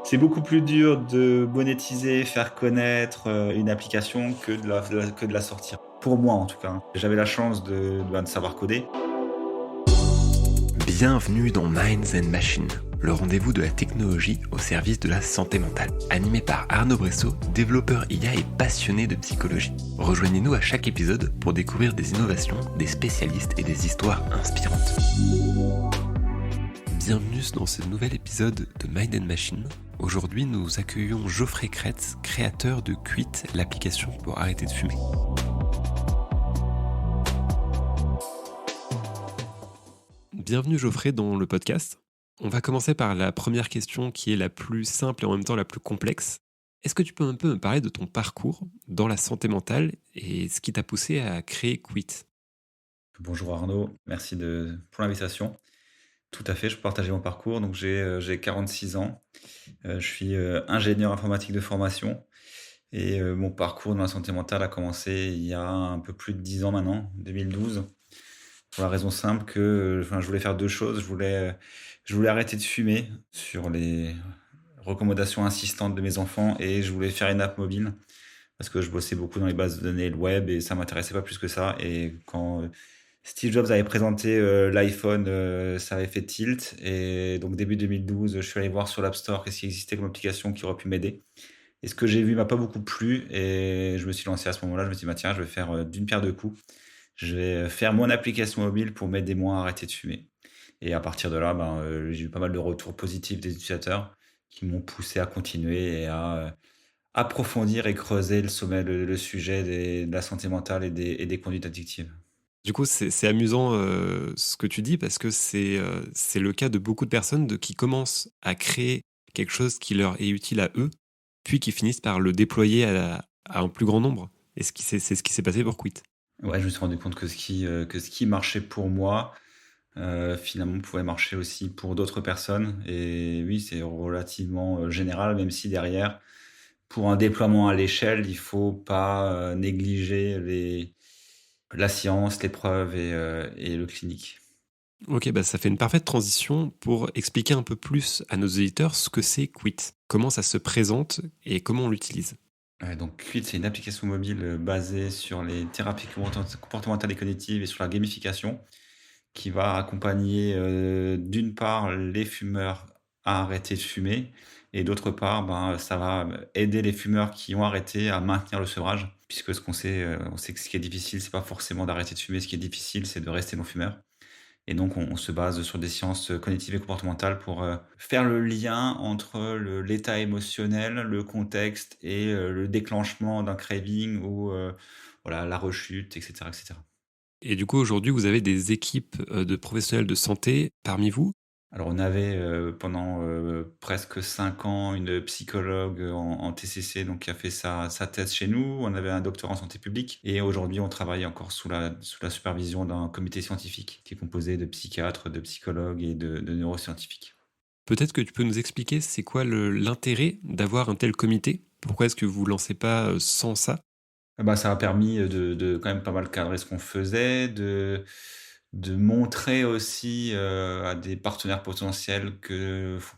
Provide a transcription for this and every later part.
C'est beaucoup plus dur de monétiser, faire connaître, une application que de la sortir. Pour moi, en tout cas, hein. J'avais la chance de savoir coder. Bienvenue dans Minds and Machines, le rendez-vous de la technologie au service de la santé mentale. Animé par Arnaud Bressot, développeur IA et passionné de psychologie. Rejoignez-nous à chaque épisode pour découvrir des innovations, des spécialistes et des histoires inspirantes. Bienvenue dans ce nouvel épisode de Mind and Machine. Aujourd'hui, nous accueillons Geoffrey Kretz, créateur de Quit, l'application pour arrêter de fumer. Bienvenue Geoffrey dans le podcast. On va commencer par la première question qui est la plus simple et en même temps la plus complexe. Est-ce que tu peux un peu me parler de ton parcours dans la santé mentale et ce qui t'a poussé à créer Quit? Bonjour Arnaud, merci pour l'invitation. Tout à fait, je peux partager mon parcours. Donc j'ai 46 ans, je suis, ingénieur informatique de formation et mon parcours dans la santé mentale a commencé il y a un peu plus de 10 ans maintenant, 2012. Pour la raison simple que, je voulais faire 2 choses. Je voulais arrêter de fumer sur les recommandations insistantes de mes enfants et je voulais faire une app mobile parce que je bossais beaucoup dans les bases de données et le web et ça m'intéressait pas plus que ça et quand, Steve Jobs avait présenté, l'iPhone, ça avait fait tilt et donc début 2012, je suis allé voir sur l'App Store qu'est-ce qui existait comme application qui aurait pu m'aider et ce que j'ai vu m'a pas beaucoup plu et je me suis lancé à ce moment-là. Je me suis dit: «Bah, tiens, je vais faire, d'une pierre deux coups. Je vais faire mon application mobile pour m'aider moi à arrêter de fumer» et à partir de là, ben, j'ai eu pas mal de retours positifs des utilisateurs qui m'ont poussé à continuer et à, approfondir et creuser le sujet de la santé mentale et des conduites addictives. Du coup, c'est amusant ce que tu dis parce que c'est le cas de beaucoup de personnes qui commencent à créer quelque chose qui leur est utile à eux, puis qui finissent par le déployer à un plus grand nombre. Et c'est ce qui s'est passé pour Quit. Ouais, je me suis rendu compte que ce qui marchait pour moi, finalement pouvait marcher aussi pour d'autres personnes et oui, c'est relativement, général, même si derrière, pour un déploiement à l'échelle, il faut pas, négliger la science, les preuves et le clinique. Ok, bah ça fait une parfaite transition pour expliquer un peu plus à nos auditeurs ce que c'est Quit, comment ça se présente et comment on l'utilise. Donc Qt, c'est une application mobile, basée sur les thérapies comportementales et cognitives et sur la gamification, qui va accompagner, d'une part les fumeurs à arrêter de fumer et d'autre part, ben, ça va, aider les fumeurs qui ont arrêté à maintenir le sevrage. Puisque ce qu'on sait, on sait que ce qui est difficile, c'est pas forcément d'arrêter de fumer, ce qui est difficile, c'est de rester non-fumeur. Et donc on se base sur des sciences, cognitives et comportementales pour, faire le lien entre l'état émotionnel, le contexte et le déclenchement d'un craving ou, voilà, la rechute et cetera et cetera. Et du coup, aujourd'hui, vous avez des équipes de professionnels de santé parmi vous. Alors on avait, pendant, presque 5 ans une psychologue, en TCC donc qui a fait sa thèse chez nous. On avait un docteur en santé publique et aujourd'hui on travaille encore sous la supervision d'un comité scientifique qui est composé de psychiatres, de psychologues et de neuroscientifiques. Peut-être que tu peux nous expliquer c'est quoi l'intérêt d'avoir un tel comité? Pourquoi est-ce que vous ne lancez pas sans ça? Ah bah, ça a permis, de quand même pas mal cadrer ce qu'on faisait, de montrer aussi, à des partenaires potentiels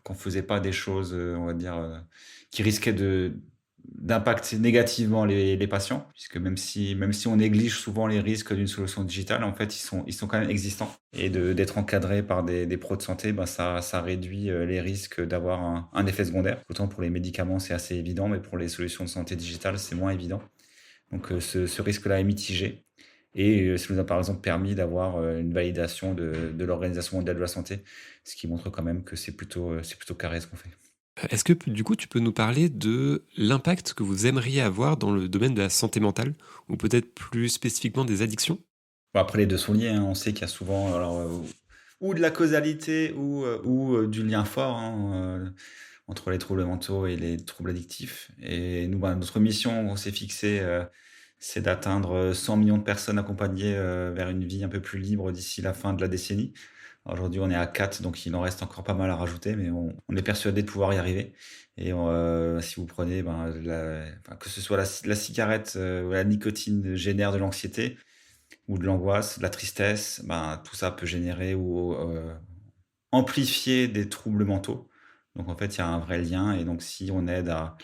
qu'on faisait pas des choses, on va dire, qui risquaient d'impacter négativement les patients. Puisque même si on néglige souvent les risques d'une solution digitale, en fait, ils sont quand même existants et d'être encadré par des pros de santé, ben, ça réduit, les risques d'avoir un effet secondaire. Autant pour les médicaments, c'est assez évident, mais pour les solutions de santé digitale, c'est moins évident. Donc ce risque-là est mitigé et ça nous a par exemple permis d'avoir, une validation de l'Organisation mondiale de la santé, ce qui montre quand même que c'est plutôt carré ce qu'on fait. Est-ce que du coup, tu peux nous parler de l'impact que vous aimeriez avoir dans le domaine de la santé mentale ou peut-être plus spécifiquement des addictions? Bon après les 2 sont liés, hein. On sait qu'il y a souvent alors, ou de la causalité ou du lien fort, hein, entre les troubles mentaux et les troubles addictifs et nous, bah, notre mission, on s'est fixé, c'est d'atteindre, 100 millions de personnes accompagnées, vers une vie un peu plus libre d'ici la fin de la décennie. Aujourd'hui, on est à 4, donc il en reste encore pas mal à rajouter, mais on est persuadé de pouvoir y arriver et si vous prenez, ben, que ce soit la cigarette, ou la nicotine génère de l'anxiété ou de l'angoisse, de la tristesse, ben, tout ça peut générer ou amplifier des troubles mentaux. Donc en fait, il y a un vrai lien et donc si on aide à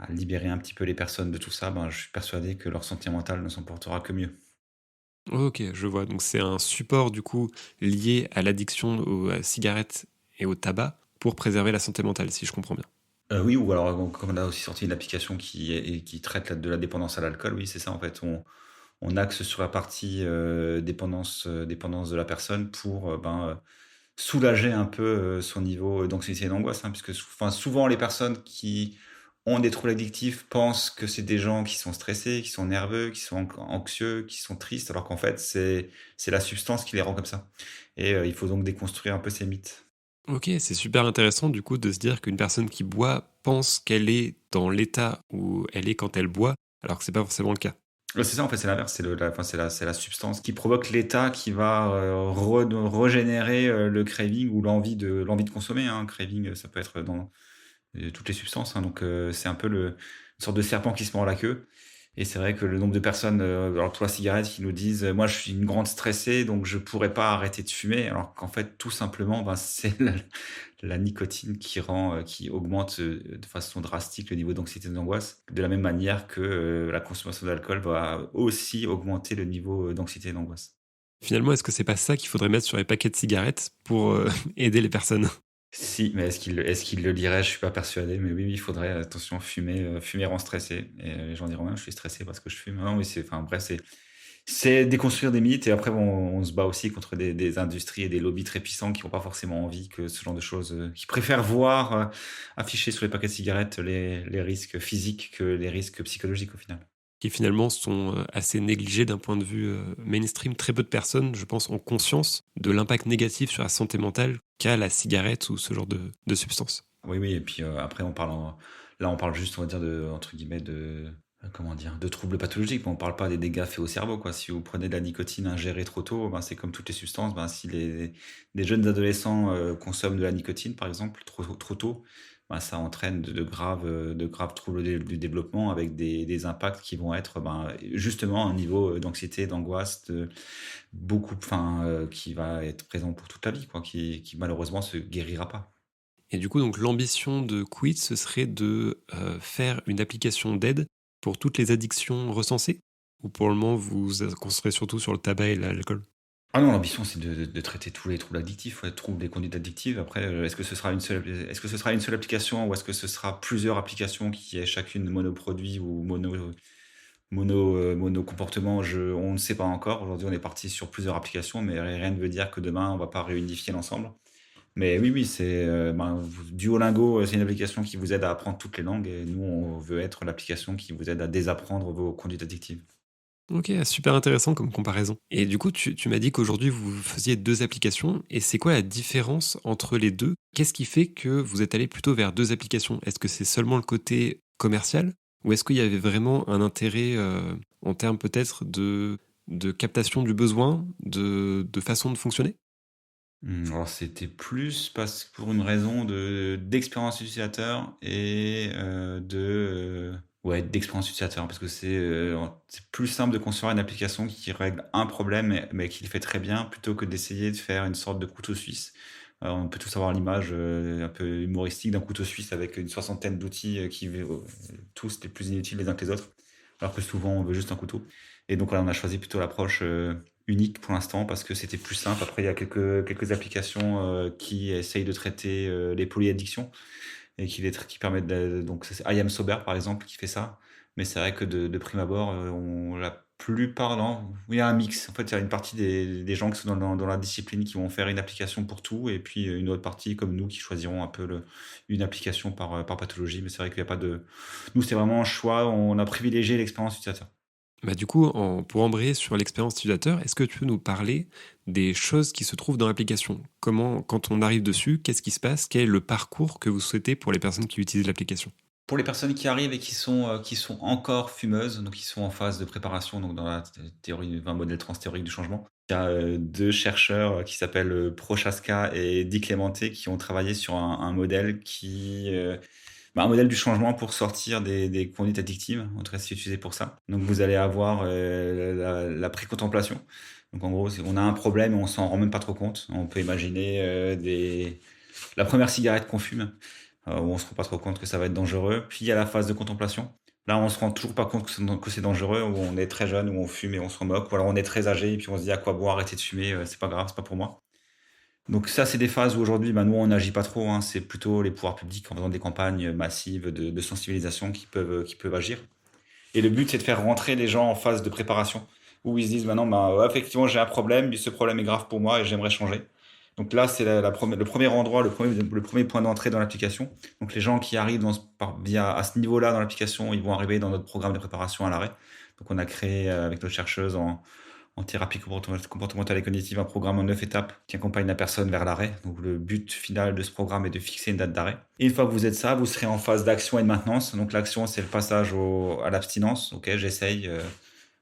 libérer un petit peu les personnes de tout ça, ben, je suis persuadé que leur santé mentale ne s'en portera que mieux. OK, je vois. Donc c'est un support du coup lié à l'addiction aux cigarettes et au tabac pour préserver la santé mentale, si je comprends bien. Oui, ou alors comme on a aussi sorti une application qui traite de la dépendance à l'alcool, oui, c'est ça en fait. On axe sur la partie, dépendance de la personne pour, soulager un peu, son niveau d'anxiété et d'angoisse, hein, puisque souvent les personnes qui ont des troubles addictifs pensent que c'est des gens qui sont stressés, qui sont nerveux, qui sont anxieux, qui sont tristes, alors qu'en fait c'est la substance qui les rend comme ça et il faut donc déconstruire un peu ces mythes. OK, c'est super intéressant du coup de se dire qu'une personne qui boit pense qu'elle est dans l'état où elle est quand elle boit, alors que c'est pas forcément le cas. C'est ça en fait, c'est l'inverse, c'est la substance qui provoque l'état qui va, régénérer, le craving ou l'envie de consommer, hein. Craving, ça peut être dans toutes les substances, hein, donc c'est un peu une sorte de serpent qui se mord la queue et c'est vrai que le nombre de personnes, alors pour la cigarette qui nous disent: «Moi je suis une grande stressée donc je pourrais pas arrêter de fumer», alors qu'en fait tout simplement, ben, c'est la nicotine qui augmente, de façon drastique le niveau d'anxiété et d'angoisse. De la même manière que, la consommation d'alcool va aussi augmenter le niveau, d'anxiété et d'angoisse. Finalement, est-ce que c'est pas ça qu'il faudrait mettre sur les paquets de cigarettes pour aider les personnes? Si, mais est-ce qu'il le lirait? Je suis pas persuadé, mais oui, oui, il faudrait, attention, fumer rend stressé et les gens diront: «Ouais, je suis stressé parce que je fume». Non, mais bref, c'est déconstruire des mythes et après on se bat aussi contre des industries et des lobbies très puissants qui ont pas forcément envie que ce genre de choses, qui préfèrent voir, affichés sur les paquets de cigarettes les risques physiques que les risques psychologiques au final. Qui finalement sont assez négligés d'un point de vue mainstream. Très peu de personnes, je pense, ont conscience de l'impact négatif sur la santé mentale qu'a la cigarette ou ce genre de substance. Oui, oui et puis, après on parle juste, on va dire de entre guillemets de, comment dire? De troubles pathologiques, mais on parle pas des dégâts faits au cerveau, quoi. Si vous prenez de la nicotine ingérée trop tôt, ben, c'est comme toutes les substances, ben, si les jeunes adolescents, consomment de la nicotine, par exemple, trop tôt, ben, ça entraîne de graves troubles du développement avec des impacts qui vont être, ben, justement un niveau, d'anxiété, d'angoisse, qui va être présent pour toute la vie, quoi, qui malheureusement se guérira pas. Et du coup, donc l'ambition de Quid, ce serait de faire une application d'aide pour toutes les addictions recensées? Ou pour le moment, vous vous concentrez surtout sur le tabac et l'alcool? Ah non, l'ambition, c'est de traiter tous les troubles addictifs, ouais, troubles des conduites addictives. Après, est-ce que ce sera une seule application ou est-ce que ce sera plusieurs applications qui aient chacune monoproduit ou mono comportement? On ne sait pas encore. Aujourd'hui, on est parti sur plusieurs applications, mais rien ne veut dire que demain, on va pas réunifier l'ensemble. Mais oui, oui, Duolingo, c'est une application qui vous aide à apprendre toutes les langues et nous, on veut être l'application qui vous aide à désapprendre vos conduites addictives. Ok, super intéressant comme comparaison. Et du coup, tu m'as dit qu'aujourd'hui, vous faisiez deux applications. Et c'est quoi la différence entre les deux? Qu'est-ce qui fait que vous êtes allé plutôt vers deux applications? Est-ce que c'est seulement le côté commercial? Ou est-ce qu'il y avait vraiment un intérêt en termes peut-être de captation du besoin, de façon de fonctionner? Alors c'était plus parce pour une raison d'expérience utilisateur et ouais, d'expérience utilisateur parce que c'est plus simple de construire une application qui règle un problème mais qui le fait très bien plutôt que d'essayer de faire une sorte de couteau suisse. On peut tous avoir l'image, un peu humoristique d'un couteau suisse avec une soixantaine d'outils, tous les plus inutiles les uns que les autres, alors que souvent on veut juste un couteau. Et donc voilà, on a choisi plutôt l'approche, unique pour l'instant parce que c'était plus simple. Après, il y a quelques applications, qui essayent de traiter, les polyaddictions et qui permettent donc c'est I Am Sober par exemple qui fait ça. Mais c'est vrai que de prime abord, la plupart non, il y a un mix. En fait, il y a une partie des gens qui sont dans la discipline qui vont faire une application pour tout et puis, une autre partie comme nous qui choisiront un peu une application par pathologie. Mais c'est vrai qu'il y a pas de nous, c'est vraiment un choix, on a privilégié l'expérience utilisateur. Bah du coup, pour embrayer sur l'expérience utilisateur, est-ce que tu peux nous parler des choses qui se trouvent dans l'application? Comment, quand on arrive dessus, qu'est-ce qui se passe? Quel est le parcours que vous souhaitez pour les personnes qui utilisent l'application? Pour les personnes qui arrivent et qui sont encore fumeuses, donc qui sont en phase de préparation, donc dans la théorie, enfin, modèle trans théorique du changement, il y a, 2 chercheurs, qui s'appellent, Prochaska et Di Clemente qui ont travaillé sur un modèle un modèle du changement pour sortir des conduites addictives. En tout cas, c'est utilisé pour ça. Donc vous allez avoir, la pré-contemplation. Donc en gros, on a un problème et on s'en rend même pas trop compte. On peut imaginer, la première cigarette qu'on fume, où on se rend pas trop compte que ça va être dangereux. Puis il y a la phase de contemplation. Là, on se rend toujours pas compte que c'est dangereux, où on est très jeune, où on fume et on s'en moque. Ou alors on est très âgé et puis on se dit à quoi bon arrêter de fumer, c'est pas grave, c'est pas pour moi. Donc ça, c'est des phases où aujourd'hui, nous, on n'agit pas trop, hein. C'est plutôt les pouvoirs publics en faisant des campagnes massives de sensibilisation qui peuvent agir. Et le but, c'est de faire rentrer les gens en phase de préparation, où ils se disent, maintenant, ouais, effectivement, j'ai un problème, mais ce problème est grave pour moi et j'aimerais changer. Donc là, c'est le premier endroit, le premier point d'entrée dans l'application. Donc les gens qui arrivent via, à ce niveau-là dans l'application, ils vont arriver dans notre programme de préparation à l'arrêt. Donc on a créé avec notre chercheuse en thérapie comportementale et cognitive un programme en 9 étapes qui accompagne la personne vers l'arrêt. Donc le but final de ce programme est de fixer une date d'arrêt. Et une fois que vous êtes ça, vous serez en phase d'action et de maintenance. Donc l'action, c'est le passage à l'abstinence. Ok, j'essaye,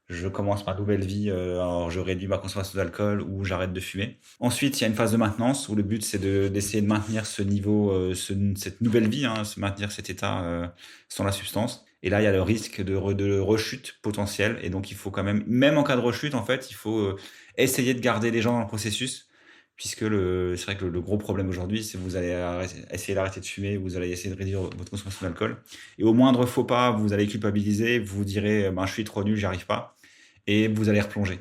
je commence ma nouvelle vie, alors je réduis ma consommation d'alcool ou j'arrête de fumer. Ensuite, il y a une phase de maintenance où le but c'est d'essayer de maintenir ce niveau, cette nouvelle vie, hein, se maintenir cet état sans la substance. Et là, il y a le risque de rechute potentielle. Et donc, il faut quand même en cas de rechute, en fait, il faut essayer de garder les gens dans le processus. Puisque c'est vrai que le gros problème aujourd'hui, c'est que vous allez essayer d'arrêter de fumer, vous allez essayer de réduire votre consommation d'alcool. Et au moindre faux pas, vous allez culpabiliser, vous vous direz, je suis trop nul, j'y arrive pas. Et vous allez replonger.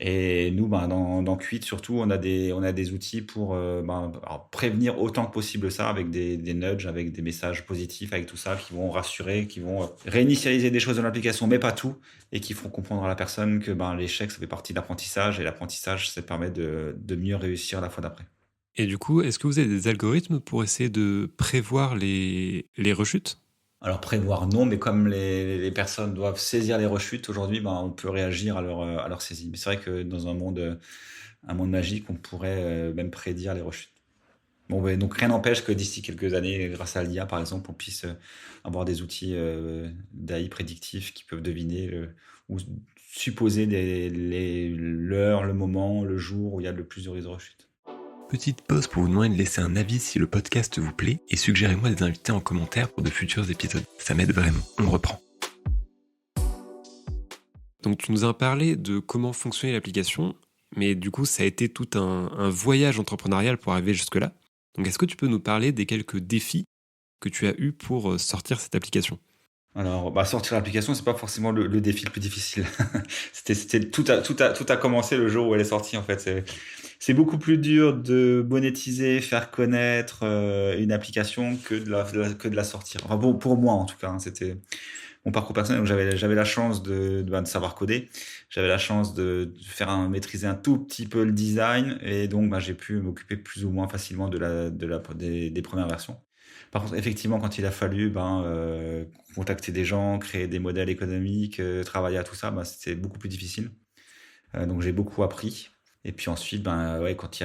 Et nous, dans Quit, surtout, on a des outils pour alors, prévenir autant que possible ça, avec des nudges, avec des messages positifs, avec tout ça, qui vont rassurer, qui vont réinitialiser des choses dans l'application, mais pas tout, et qui feront comprendre à la personne que l'échec, ça fait partie de l'apprentissage, et l'apprentissage, ça permet de mieux réussir la fois d'après. Et du coup, est-ce que vous avez des algorithmes pour essayer de prévoir les rechutes? Alors prévoir non, mais comme les personnes doivent saisir les rechutes aujourd'hui, on peut réagir à leur saisie. Mais c'est vrai que dans un monde magique, on pourrait même prédire les rechutes. Bon, ouais, donc rien n'empêche que d'ici quelques années, grâce à l'IA par exemple, on puisse avoir des outils d'AI prédictifs qui peuvent deviner ou supposer l'heure, le moment, le jour où il y a le plus de risques de rechute. Petite pause pour vous demander de laisser un avis si le podcast vous plaît et suggérez-moi des invités en commentaire pour de futurs épisodes. Ça m'aide vraiment. On reprend. Donc tu nous as parlé de comment fonctionnait l'application, mais du coup ça a été tout un voyage entrepreneurial pour arriver jusque-là. Donc est-ce que tu peux nous parler des quelques défis que tu as eus pour sortir cette application? Alors, sortir l'application, c'est pas forcément le défi le plus difficile. Tout a commencé le jour où elle est sortie, en fait. C'est beaucoup plus dur de monétiser, faire connaître une application que de la sortir. Enfin, pour moi, en tout cas, hein, c'était mon parcours personnel. Donc, j'avais la chance de savoir coder. J'avais la chance de maîtriser un tout petit peu le design. Et donc, j'ai pu m'occuper plus ou moins facilement des premières versions. Par contre, effectivement, quand il a fallu contacter des gens, créer des modèles économiques, travailler à tout ça, c'était beaucoup plus difficile. Donc j'ai beaucoup appris. Et puis ensuite, ouais, quand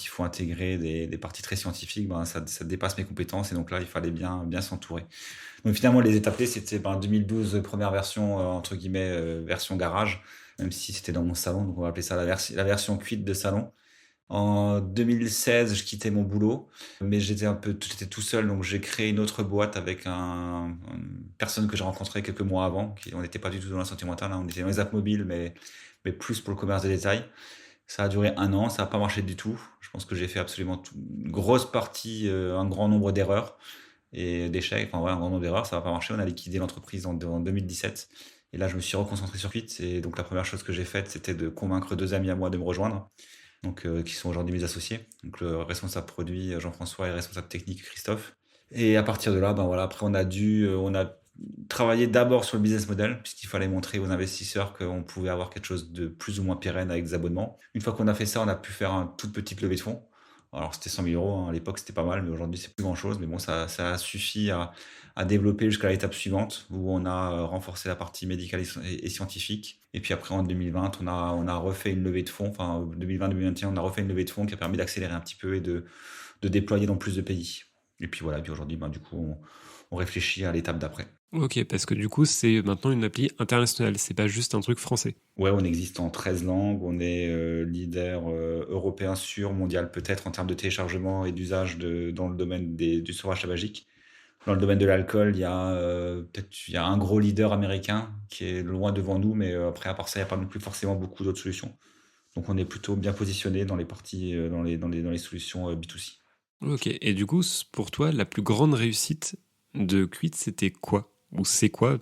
il faut intégrer des parties très scientifiques, ça dépasse mes compétences. Et donc là, il fallait bien, bien s'entourer. Donc finalement, les étapes clés, c'était 2012, première version, entre guillemets, version garage, même si c'était dans mon salon. Donc on va appeler ça la version Quit de salon. En 2016, je quittais mon boulot, mais j'étais tout seul, donc j'ai créé une autre boîte avec une personne que j'ai rencontrée quelques mois avant. On n'était pas du tout dans la santé mentale, hein, on était dans les apps mobiles, mais plus pour le commerce de détail. Ça a duré 1 an, ça n'a pas marché du tout. Je pense que j'ai fait absolument une grosse partie, un grand nombre d'erreurs et d'échecs. Enfin, ouais, un grand nombre d'erreurs, ça n'a pas marché. On a liquidé l'entreprise en 2017. Et là, je me suis reconcentré sur Quit. Et donc, la première chose que j'ai faite, c'était de convaincre 2 amis à moi de me rejoindre, donc, qui sont aujourd'hui mes associés. Donc, le responsable produit, Jean-François, et le responsable technique, Christophe. Et à partir de là, après, on a travaillé d'abord sur le business model, puisqu'il fallait montrer aux investisseurs qu'on pouvait avoir quelque chose de plus ou moins pérenne avec des abonnements. Une fois qu'on a fait ça, on a pu faire une toute petite levée de fonds. Alors, c'était 100 000 euros, hein. À l'époque, c'était pas mal, mais aujourd'hui, c'est plus grand chose. Mais bon, ça a suffi à développer jusqu'à l'étape suivante, où on a renforcé la partie médicale et scientifique. Et puis après, en 2020, on a refait une levée de fonds. Enfin, 2020-2021, on a refait une levée de fonds qui a permis d'accélérer un petit peu et de déployer dans plus de pays. Et puis voilà, et puis aujourd'hui, du coup, on réfléchit à l'étape d'après. Ok, parce que du coup, c'est maintenant une appli internationale, c'est pas juste un truc français. Ouais, on existe en 13 langues, on est leader européen sûr, mondial peut-être en termes de téléchargement et d'usage dans le domaine du sevrage tabagique. Dans le domaine de l'alcool, il y a un gros leader américain qui est loin devant nous, mais après, à part ça, il n'y a pas non plus forcément beaucoup d'autres solutions. Donc on est plutôt bien positionné dans les parties, dans les solutions B2C. Ok, et du coup, pour toi, la plus grande réussite de Quit, c'était quoi? Ou c'est quoi?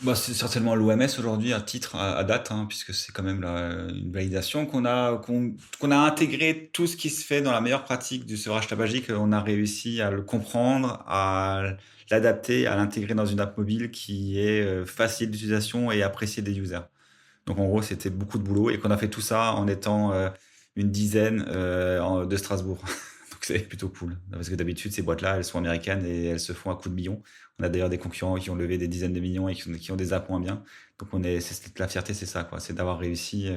Bah, c'est certainement l'OMS aujourd'hui à titre, à date, hein, puisque c'est quand même une validation qu'on a intégré tout ce qui se fait dans la meilleure pratique du sevrage tabagique. On a réussi à le comprendre, à l'adapter, à l'intégrer dans une app mobile qui est facile d'utilisation et appréciée des users. Donc en gros, c'était beaucoup de boulot et qu'on a fait tout ça en étant une dizaine de Strasbourg. Donc c'est plutôt cool. Parce que d'habitude, ces boîtes-là, elles sont américaines et elles se font à coups de millions. On a d'ailleurs des concurrents qui ont levé des dizaines de millions et qui ont des apps moins bien. Donc la fierté, c'est ça, quoi. C'est d'avoir réussi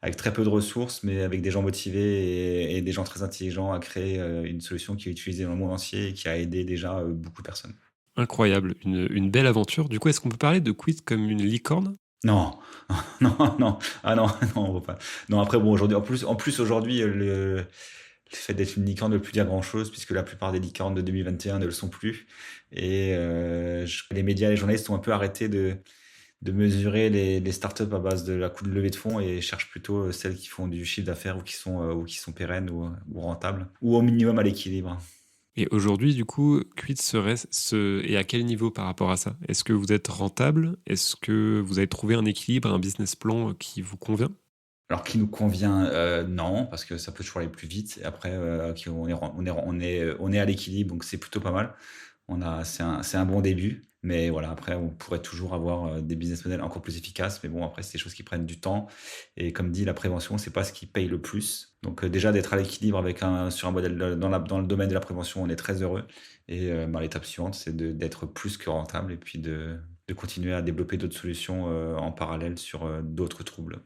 avec très peu de ressources, mais avec des gens motivés et des gens très intelligents à créer une solution qui est utilisée dans le monde entier et qui a aidé déjà beaucoup de personnes. Incroyable, une belle aventure. Du coup, est-ce qu'on peut parler de Quit comme une licorne? Non, non, non, ah non, non, on va pas. Non, après, bon, aujourd'hui, en plus aujourd'hui, le fait d'être une licorne ne veut plus dire grand-chose, puisque la plupart des licornes de 2021 ne le sont plus. Et les médias, les journalistes ont un peu arrêté de mesurer les startups à base de la coût de levée de fonds et cherchent plutôt celles qui font du chiffre d'affaires ou qui sont pérennes ou rentables, ou au minimum à l'équilibre. Et aujourd'hui, du coup, Quid et à quel niveau par rapport à ça? Est-ce que vous êtes rentable? Est-ce que vous avez trouvé un équilibre, un business plan qui vous convient? Alors qui nous convient, non, parce que ça peut toujours aller plus vite. Et après, on est à l'équilibre, donc c'est plutôt pas mal. C'est un bon début, mais voilà, après, on pourrait toujours avoir des business models encore plus efficaces. Mais bon, après, c'est des choses qui prennent du temps. Et comme dit, la prévention, c'est pas ce qui paye le plus. Donc déjà d'être à l'équilibre sur un modèle dans le domaine de la prévention, on est très heureux. Et l'étape suivante, c'est d'être plus que rentable et puis de continuer à développer d'autres solutions en parallèle sur d'autres troubles.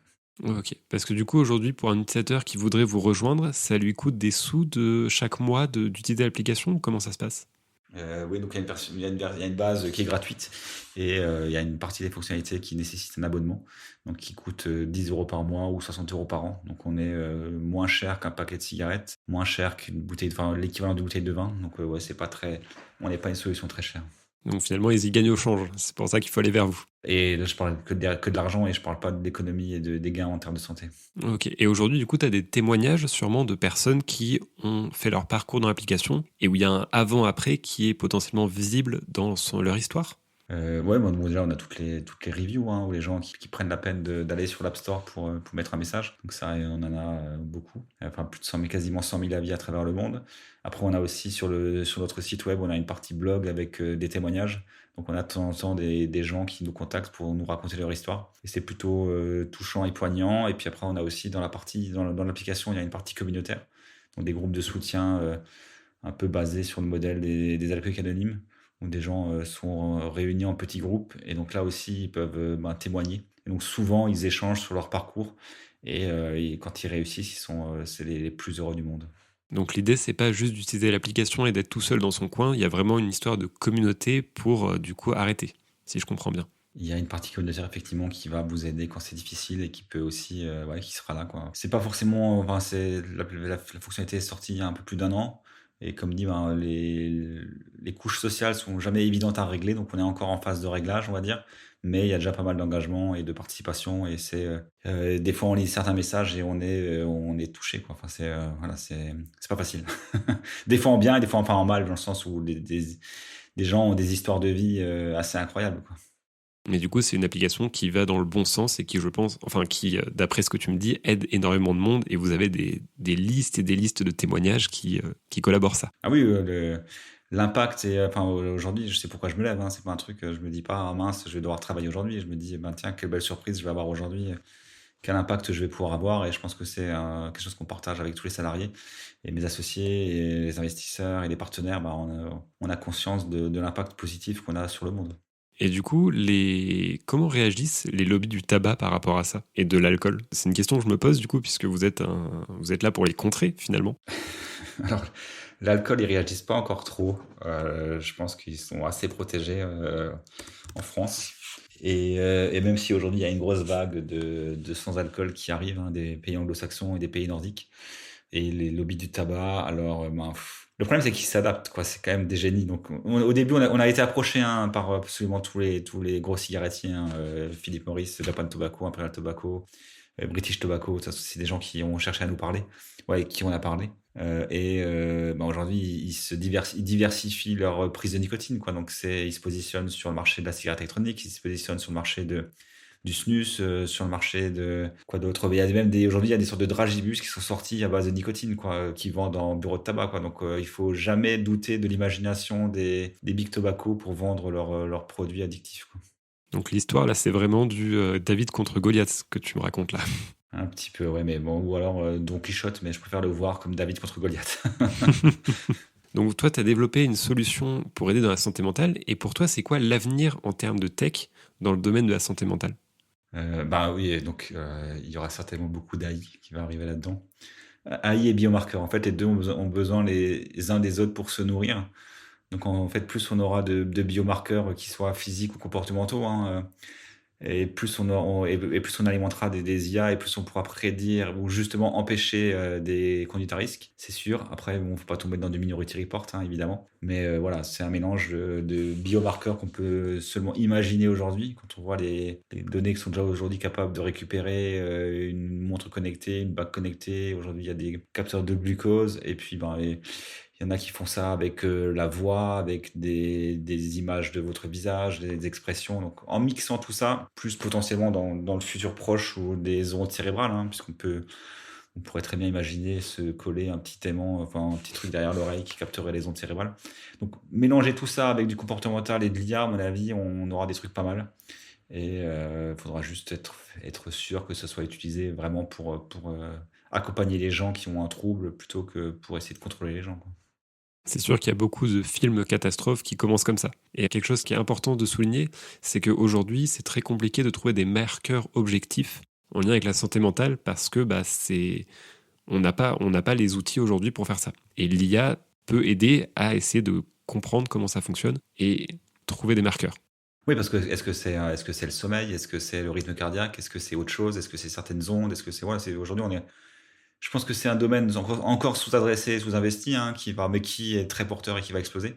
Ok, parce que du coup, aujourd'hui, pour un utilisateur qui voudrait vous rejoindre, ça lui coûte des sous de chaque mois d'utiliser l'application ou comment ça se passe? Oui, donc il y a une base qui est gratuite et il y a une partie des fonctionnalités qui nécessitent un abonnement, donc qui coûte 10 euros par mois ou 60 euros par an. Donc on est moins cher qu'un paquet de cigarettes, moins cher qu'une bouteille, enfin l'équivalent d'une bouteille de vin. Donc ouais, c'est pas très, on n'est pas une solution très chère. Donc finalement, ils y gagnent au change. C'est pour ça qu'il faut aller vers vous. Et là, je parle que de l'argent et je parle pas de l'économie et des gains en termes de santé. Ok. Et aujourd'hui, du coup, tu as des témoignages sûrement de personnes qui ont fait leur parcours dans l'application et où il y a un avant-après qui est potentiellement visible dans leur histoire. Ouais, bon, déjà, on a toutes les reviews, hein, où les gens qui prennent la peine d'aller sur l'App Store pour mettre un message. Donc ça, on en a beaucoup. Enfin, plus de 100 000, quasiment 100 000 avis à travers le monde. Après, on a aussi sur notre site web, on a une partie blog avec des témoignages. Donc on a de temps en temps des gens qui nous contactent pour nous raconter leur histoire. Et c'est plutôt touchant et poignant. Et puis après, on a aussi dans l'application, il y a une partie communautaire. Donc des groupes de soutien un peu basés sur le modèle des alcooliques anonymes où des gens sont réunis en petits groupes et donc là aussi ils peuvent témoigner. Et donc souvent ils échangent sur leur parcours et quand ils réussissent, c'est les plus heureux du monde. Donc l'idée, c'est pas juste d'utiliser l'application et d'être tout seul dans son coin. Il y a vraiment une histoire de communauté pour du coup arrêter, si je comprends bien. Il y a une partie communautaire effectivement qui va vous aider quand c'est difficile et qui peut aussi, ouais, qui sera là quoi. C'est pas forcément, enfin c'est la fonctionnalité est sortie il y a un peu plus d'un an et comme dit, ben, les couches sociales sont jamais évidentes à régler, donc on est encore en phase de réglage, on va dire. Mais il y a déjà pas mal d'engagement et de participation et des fois on lit certains messages et on est touché quoi. Enfin voilà, c'est pas facile. Des fois en bien et des fois enfin en mal dans le sens où des gens ont des histoires de vie assez incroyables quoi. Mais du coup, c'est une application qui va dans le bon sens et qui, je pense, enfin, qui, d'après ce que tu me dis, aide énormément de monde et vous avez des listes et des listes de témoignages qui collaborent ça. Ah oui, l'impact, enfin, aujourd'hui, je sais pourquoi je me lève, hein, c'est pas un truc, je me dis pas, ah, mince, je vais devoir travailler aujourd'hui. Je me dis, ben, tiens, quelle belle surprise je vais avoir aujourd'hui, quel impact je vais pouvoir avoir. Et je pense que c'est quelque chose qu'on partage avec tous les salariés et mes associés et les investisseurs et les partenaires. Ben, on a conscience de l'impact positif qu'on a sur le monde. Et du coup, comment réagissent les lobbies du tabac par rapport à ça et de l'alcool? C'est une question que je me pose du coup, puisque vous êtes là pour les contrer finalement. Alors, l'alcool, ils réagissent pas encore trop. Je pense qu'ils sont assez protégés en France. Et même si aujourd'hui il y a une grosse vague de sans-alcool qui arrive, hein, des pays anglo-saxons et des pays nordiques, et les lobbies du tabac, alors le problème c'est qu'ils s'adaptent, quoi. C'est quand même des génies. Donc au début on a été approché hein, par absolument tous les gros cigarettiers, hein, Philip Morris, Japan Tobacco, Imperial Tobacco, British Tobacco. Ça, c'est des gens qui ont cherché à nous parler, ouais, qui on a parlé. Aujourd'hui, ils diversifient leur prise de nicotine, quoi. Donc ils se positionnent sur le marché de la cigarette électronique, ils se positionnent sur le marché du snus, sur le marché de quoi d'autre? Il y a même aujourd'hui, il y a des sortes de dragibus qui sont sortis à base de nicotine, quoi, qui vendent en bureau de tabac, quoi. Donc, il faut jamais douter de l'imagination des big tobacco pour vendre leurs produits addictifs, quoi. Donc l'histoire, là, c'est vraiment du David contre Goliath ce que tu me racontes là. Un petit peu, ouais, mais bon, ou alors Don Quichotte, mais je préfère le voir comme David contre Goliath. Donc toi, tu as développé une solution pour aider dans la santé mentale. Et pour toi, c'est quoi l'avenir en termes de tech dans le domaine de la santé mentale? Oui, et donc il y aura certainement beaucoup d'AI qui va arriver là-dedans. AI et biomarqueurs, en fait, les deux ont besoin les uns des autres pour se nourrir. Donc en fait, plus on aura de biomarqueurs qui soient physiques ou comportementaux, hein, et plus on alimentera des IA, et plus on pourra prédire ou justement empêcher des conduites à risque, c'est sûr. Après, bon, faut pas tomber dans du Minority Report, hein, évidemment. Mais voilà, c'est un mélange de biomarqueurs qu'on peut seulement imaginer aujourd'hui. Quand on voit les données qui sont déjà aujourd'hui capables de récupérer une montre connectée, une bague connectée. Aujourd'hui, il y a des capteurs de glucose. Et puis, il y en a qui font ça avec la voix, avec des images de votre visage, des expressions. Donc, en mixant tout ça, plus potentiellement dans le futur proche ou des ondes cérébrales, hein, on pourrait très bien imaginer se coller un petit aimant, enfin un petit truc derrière l'oreille qui capterait les ondes cérébrales. Donc, mélanger tout ça avec du comportemental et de l'IA, à mon avis, on aura des trucs pas mal. Et il faudra juste être sûr que ce soit utilisé vraiment pour accompagner les gens qui ont un trouble plutôt que pour essayer de contrôler les gens, quoi. C'est sûr qu'il y a beaucoup de films catastrophes qui commencent comme ça. Et quelque chose qui est important de souligner, c'est qu'aujourd'hui, c'est très compliqué de trouver des marqueurs objectifs en lien avec la santé mentale parce que on n'a pas les outils aujourd'hui pour faire ça. Et l'IA peut aider à essayer de comprendre comment ça fonctionne et trouver des marqueurs. Oui, parce que est-ce que c'est le sommeil? Est-ce que c'est le rythme cardiaque? Est-ce que c'est autre chose? Est-ce que c'est certaines ondes? Est-ce que c'est voilà, c'est aujourd'hui je pense que c'est un domaine encore sous-adressé, sous-investi, hein, mais qui est très porteur et qui va exploser.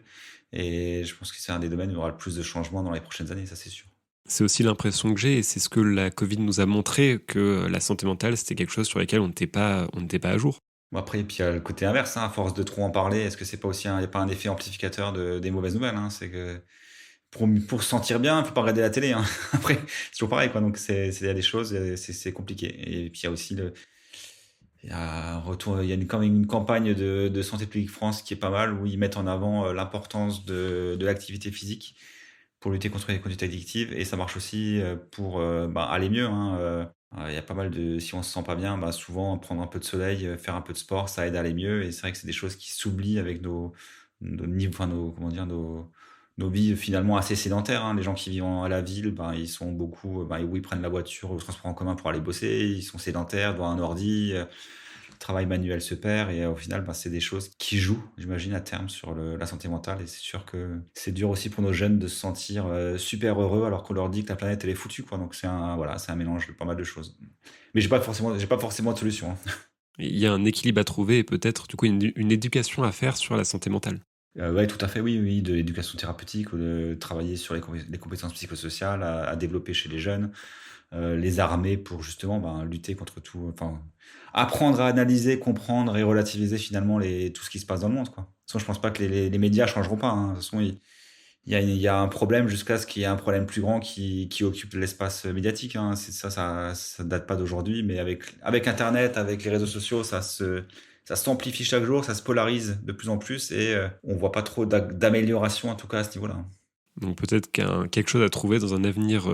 Et je pense que c'est un des domaines où il y aura le plus de changements dans les prochaines années, ça c'est sûr. C'est aussi l'impression que j'ai, et c'est ce que la Covid nous a montré, que la santé mentale, c'était quelque chose sur lequel on n'était pas à jour. Bon, après, puis il y a le côté inverse, hein, à force de trop en parler, est-ce que c'est pas aussi il y a pas un effet amplificateur des mauvaises nouvelles, hein? C'est que pour se sentir bien, il faut pas regarder la télé, hein. Après, c'est toujours pareil, quoi. Donc il y a des choses, c'est compliqué. Et puis il y a aussi il y a un retour, il y a quand même une campagne de Santé publique France qui est pas mal, où ils mettent en avant l'importance de l'activité physique pour lutter contre les conduites addictives. Et ça marche aussi pour aller mieux, hein. Il y a pas mal si on se sent pas bien, souvent prendre un peu de soleil, faire un peu de sport, ça aide à aller mieux. Et c'est vrai que c'est des choses qui s'oublient avec nos niveaux, enfin comment dire, nos vies finalement assez sédentaires, hein. Les gens qui vivent à la ville, ils sont beaucoup, oui, ils prennent la voiture ou le transport en commun pour aller bosser, ils sont sédentaires devant un ordi, le travail manuel se perd, et au final, c'est des choses qui jouent, j'imagine, à terme sur la santé mentale. Et c'est sûr que c'est dur aussi pour nos jeunes de se sentir super heureux alors qu'on leur dit que la planète elle est foutue, quoi. Donc c'est un mélange de pas mal de choses. Mais j'ai pas forcément de solution, hein. Il y a un équilibre à trouver et peut-être du coup une éducation à faire sur la santé mentale. Ouais, tout à fait, oui, oui, de l'éducation thérapeutique, ou de travailler sur les compétences psychosociales à développer chez les jeunes, les armer pour justement lutter contre tout, enfin, apprendre à analyser, comprendre et relativiser finalement tout ce qui se passe dans le monde, quoi. De toute façon, je pense pas que les médias changeront pas, hein. De toute façon, il y a un problème jusqu'à ce qu'il y ait un problème plus grand qui occupe l'espace médiatique, hein. Ça date pas d'aujourd'hui, mais avec Internet, avec les réseaux sociaux, ça s'amplifie chaque jour, ça se polarise de plus en plus, et on voit pas trop d'amélioration, en tout cas à ce niveau-là. Donc peut-être quelque chose à trouver dans un avenir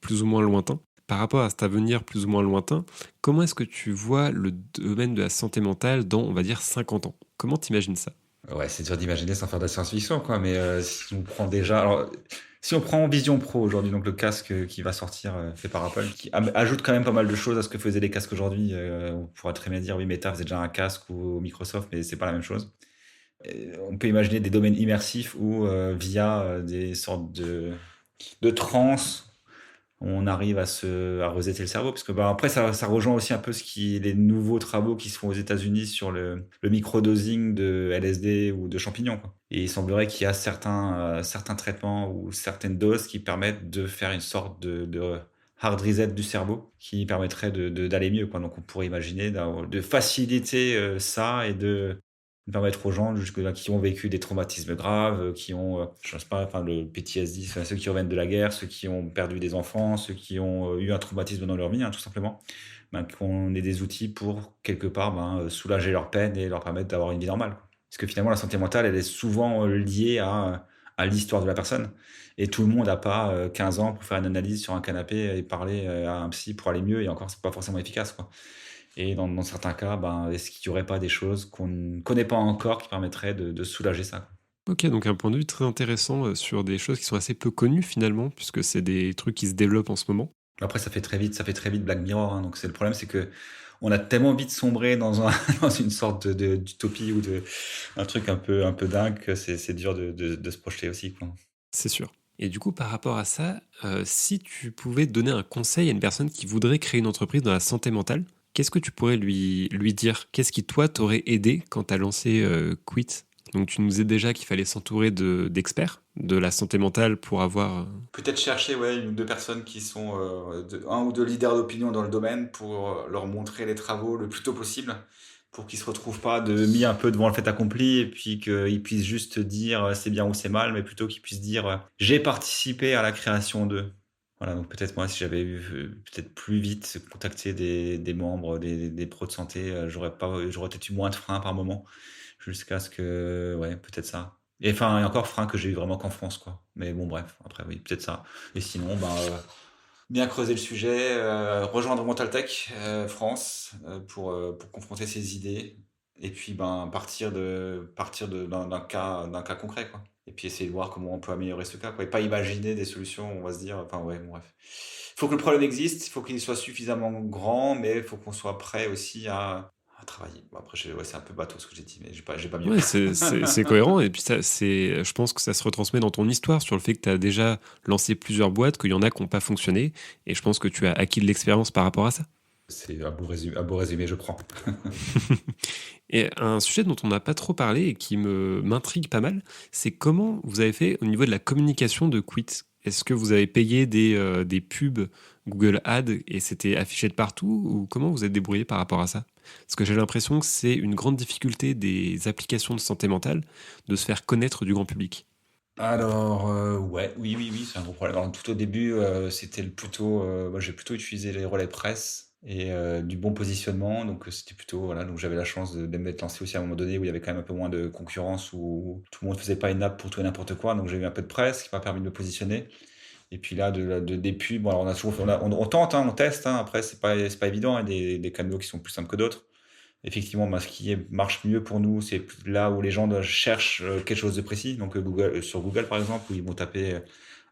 plus ou moins lointain. Par rapport à cet avenir plus ou moins lointain, comment est-ce que tu vois le domaine de la santé mentale dans, on va dire, 50 ans? Comment t'imagines ça? Ouais, c'est dur d'imaginer sans faire de la science-fiction, quoi. Mais si on prend déjà, alors, si on prend Vision Pro aujourd'hui, donc le casque qui va sortir fait par Apple, qui ajoute quand même pas mal de choses à ce que faisaient les casques aujourd'hui. On pourrait très bien dire, oui, Meta faisait déjà un casque, ou Microsoft, mais c'est pas la même chose. On peut imaginer des domaines immersifs où via des sortes de trance, on arrive à resetter le cerveau, parce que après ça rejoint aussi un peu les nouveaux travaux qui se font aux États-Unis sur le microdosing de LSD ou de champignons, quoi. Et il semblerait qu'il y a certains traitements ou certaines doses qui permettent de faire une sorte de hard reset du cerveau qui permettrait d'aller mieux, quoi. Donc on pourrait imaginer de faciliter ça et de permettre aux gens qui ont vécu des traumatismes graves, qui ont, je sais pas, enfin le PTSD, enfin, ceux qui reviennent de la guerre, ceux qui ont perdu des enfants, ceux qui ont eu un traumatisme dans leur vie, hein, tout simplement, ben, qu'on ait des outils pour quelque part soulager leur peine et leur permettre d'avoir une vie normale, quoi. Parce que finalement, la santé mentale, elle est souvent liée à l'histoire de la personne. Et tout le monde n'a pas 15 ans pour faire une analyse sur un canapé et parler à un psy pour aller mieux. Et encore, c'est pas forcément efficace, quoi. Et dans certains cas, ben, est-ce qu'il n'y aurait pas des choses qu'on ne connaît pas encore qui permettraient de soulager ça, quoi. Ok, donc un point de vue très intéressant sur des choses qui sont assez peu connues finalement, puisque c'est des trucs qui se développent en ce moment. Après, ça fait très vite Black Mirror, hein. Donc, c'est le problème, c'est que on a tellement vite sombré dans dans une sorte d'utopie ou un truc un peu dingue que c'est dur de se projeter aussi, quoi. C'est sûr. Et du coup, par rapport à ça, si tu pouvais donner un conseil à une personne qui voudrait créer une entreprise dans la santé mentale, qu'est-ce que tu pourrais lui dire? Qu'est-ce qui, toi, t'aurait aidé quand tu as lancé Quit? Donc, tu nous disais déjà qu'il fallait s'entourer d'experts de la santé mentale pour avoir... Peut-être chercher, ouais, une ou deux personnes qui sont, un ou deux leaders d'opinion dans le domaine pour leur montrer les travaux le plus tôt possible, pour qu'ils se retrouvent pas mis un peu devant le fait accompli et puis qu'ils puissent juste dire c'est bien ou c'est mal, mais plutôt qu'ils puissent dire j'ai participé à la création de. Voilà, donc peut-être moi, si j'avais eu peut-être plus vite contacté des membres, des pros de santé, j'aurais peut-être eu moins de freins par moment, jusqu'à ce que, ouais, peut-être ça. Et enfin, et encore frein que j'ai eu vraiment qu'en France, quoi. Mais bon, bref, après, oui, peut-être ça. Et sinon, bien creuser le sujet, rejoindre Mentaltech France pour confronter ses idées. Et puis, partir d'un cas concret, quoi. Et puis essayer de voir comment on peut améliorer ce cas, quoi. Et pas imaginer des solutions, on va se dire, enfin, ouais, bon, bref. Il faut que le problème existe, il faut qu'il soit suffisamment grand, mais il faut qu'on soit prêt aussi à travailler. Bon, après, ouais, c'est un peu bateau ce que j'ai dit, mais j'ai pas mieux. Ouais, c'est cohérent. Et puis, je pense que ça se retransmet dans ton histoire sur le fait que tu as déjà lancé plusieurs boîtes, qu'il y en a qui n'ont pas fonctionné. Et je pense que tu as acquis de l'expérience par rapport à ça. C'est un beau résumé, je prends. Et un sujet dont on n'a pas trop parlé et qui m'intrigue pas mal, c'est comment vous avez fait au niveau de la communication de Quit. Est-ce que vous avez payé des pubs Google Ads et c'était affiché de partout ou comment vous êtes débrouillé par rapport à ça? Parce que j'ai l'impression que c'est une grande difficulté des applications de santé mentale de se faire connaître du grand public. Alors, ouais, oui, c'est un gros problème. Alors, tout au début, moi, j'ai plutôt utilisé les relais presse et du bon positionnement. Donc, c'était plutôt, voilà, donc j'avais la chance de m'être lancé aussi à un moment donné où il y avait quand même un peu moins de concurrence, où tout le monde faisait pas une app pour tout et n'importe quoi. Donc, j'ai eu un peu de presse qui m'a permis de me positionner. Et puis là, des pubs, bon, alors on a toujours on tente, hein, on teste, hein. Après, c'est pas évident, hein, des canaux qui sont plus simples que d'autres. Effectivement, ce qui marche mieux pour nous, c'est là où les gens cherchent quelque chose de précis. Donc sur Google, par exemple, où ils vont taper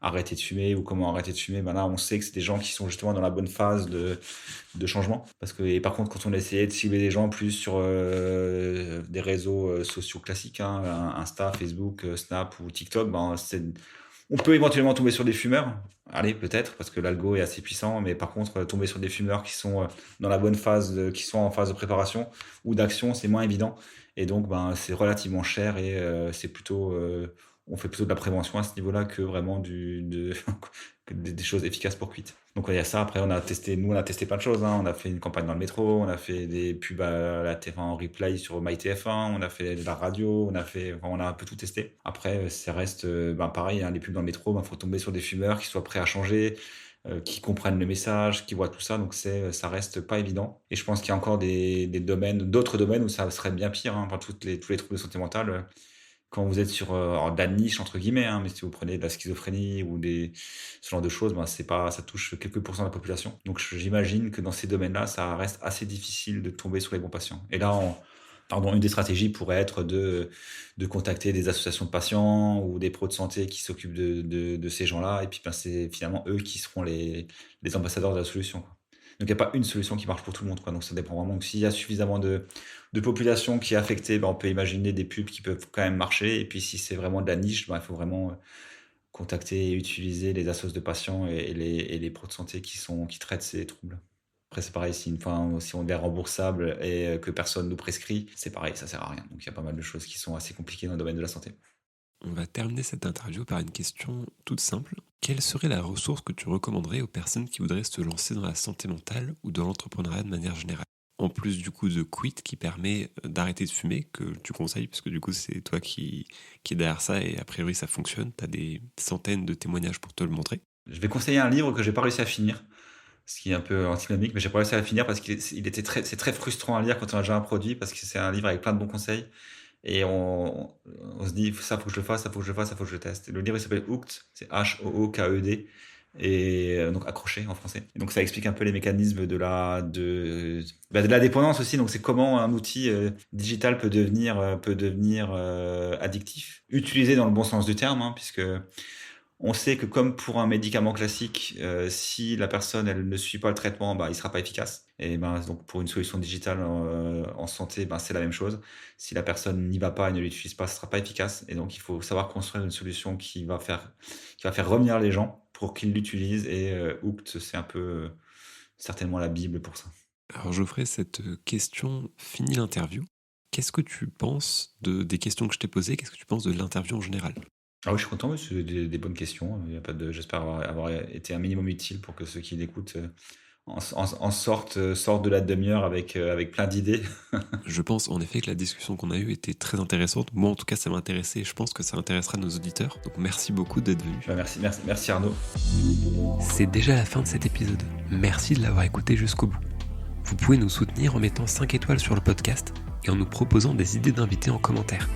arrêter de fumer ou comment arrêter de fumer. Ben là, on sait que c'est des gens qui sont justement dans la bonne phase de changement. Et par contre, quand on essayait de cibler les gens plus sur des réseaux sociaux classiques, hein, Insta, Facebook, Snap ou TikTok, on peut éventuellement tomber sur des fumeurs. Allez, peut-être, parce que l'algo est assez puissant, mais par contre, tomber sur des fumeurs qui sont dans la bonne phase, qui sont en phase de préparation ou d'action, c'est moins évident. Et donc, c'est relativement cher et on fait plutôt de la prévention à ce niveau-là que vraiment que des choses efficaces pour Quit. Donc, il y a ça. Après, on a testé plein de choses, hein. On a fait une campagne dans le métro, on a fait des pubs à la TV en replay sur MyTF1, on a fait de la radio, on a un peu tout testé. Après, ça reste, pareil, hein, les pubs dans le métro, faut tomber sur des fumeurs qui soient prêts à changer, qui comprennent le message, qui voient tout ça. Donc, ça reste pas évident. Et je pense qu'il y a encore d'autres domaines où ça serait bien pire, hein, tous les troubles de santé mentale. Quand vous êtes sur alors, de la niche entre guillemets, hein, mais si vous prenez de la schizophrénie ou ce genre de choses, c'est pas, ça touche quelques pourcents de la population. Donc j'imagine que dans ces domaines-là, ça reste assez difficile de tomber sur les bons patients. Et là, une des stratégies pourrait être de contacter des associations de patients ou des pros de santé qui s'occupent de ces gens-là. Et puis c'est finalement eux qui seront les ambassadeurs de la solution, quoi. Donc il n'y a pas une solution qui marche pour tout le monde, quoi. Donc ça dépend vraiment. Donc s'il y a suffisamment de population qui est affectée, on peut imaginer des pubs qui peuvent quand même marcher. Et puis si c'est vraiment de la niche, il faut vraiment contacter et utiliser les assos de patients et les pros de santé qui traitent ces troubles. Après, c'est pareil, si on est remboursable et que personne nous prescrit, c'est pareil, ça sert à rien. Donc il y a pas mal de choses qui sont assez compliquées dans le domaine de la santé. On va terminer cette interview par une question toute simple. Quelle serait la ressource que tu recommanderais aux personnes qui voudraient se lancer dans la santé mentale ou dans l'entrepreneuriat de manière générale? En plus du coup de Quit qui permet d'arrêter de fumer, que tu conseilles, parce que du coup c'est toi qui est derrière ça et a priori ça fonctionne, tu as des centaines de témoignages pour te le montrer. Je vais conseiller un livre que j'ai pas réussi à finir, ce qui est un peu antinomique, mais j'ai pas réussi à le finir parce c'est très frustrant à lire quand on a déjà un produit, parce que c'est un livre avec plein de bons conseils. Et on se dit, ça faut que je le fasse, ça faut que je le fasse, ça faut que je le teste. Et le livre il s'appelle Hooked, c'est Hooked, et donc accroché en français. Et donc ça explique un peu les mécanismes de la dépendance aussi. Donc c'est comment un outil digital peut devenir addictif, utilisé dans le bon sens du terme, hein, puisque on sait que comme pour un médicament classique, si la personne elle ne suit pas le traitement, bah, il sera pas efficace. Et ben, donc pour une solution digitale en santé, ben, c'est la même chose. Si la personne n'y va pas et ne l'utilise pas, ce sera pas efficace. Et donc il faut savoir construire une solution qui va faire revenir les gens pour qu'ils l'utilisent. Et Hooked, c'est un peu certainement la Bible pour ça. Alors Geoffrey, cette question finit l'interview. Qu'est-ce que tu penses des questions que je t'ai posées? Qu'est-ce que tu penses de l'interview en général? Ah oui, je suis content, c'est des bonnes questions. Il y a pas de, j'espère avoir été un minimum utile pour que ceux qui l'écoutent sortent de la demi-heure avec plein d'idées. Je pense en effet que la discussion qu'on a eue était très intéressante. Moi en tout cas ça m'a intéressé et je pense que ça intéressera nos auditeurs. Donc merci beaucoup d'être venu. Bah, merci Arnaud. C'est déjà la fin de cet épisode. Merci de l'avoir écouté jusqu'au bout. Vous pouvez nous soutenir en mettant 5 étoiles sur le podcast et en nous proposant des idées d'invités en commentaire.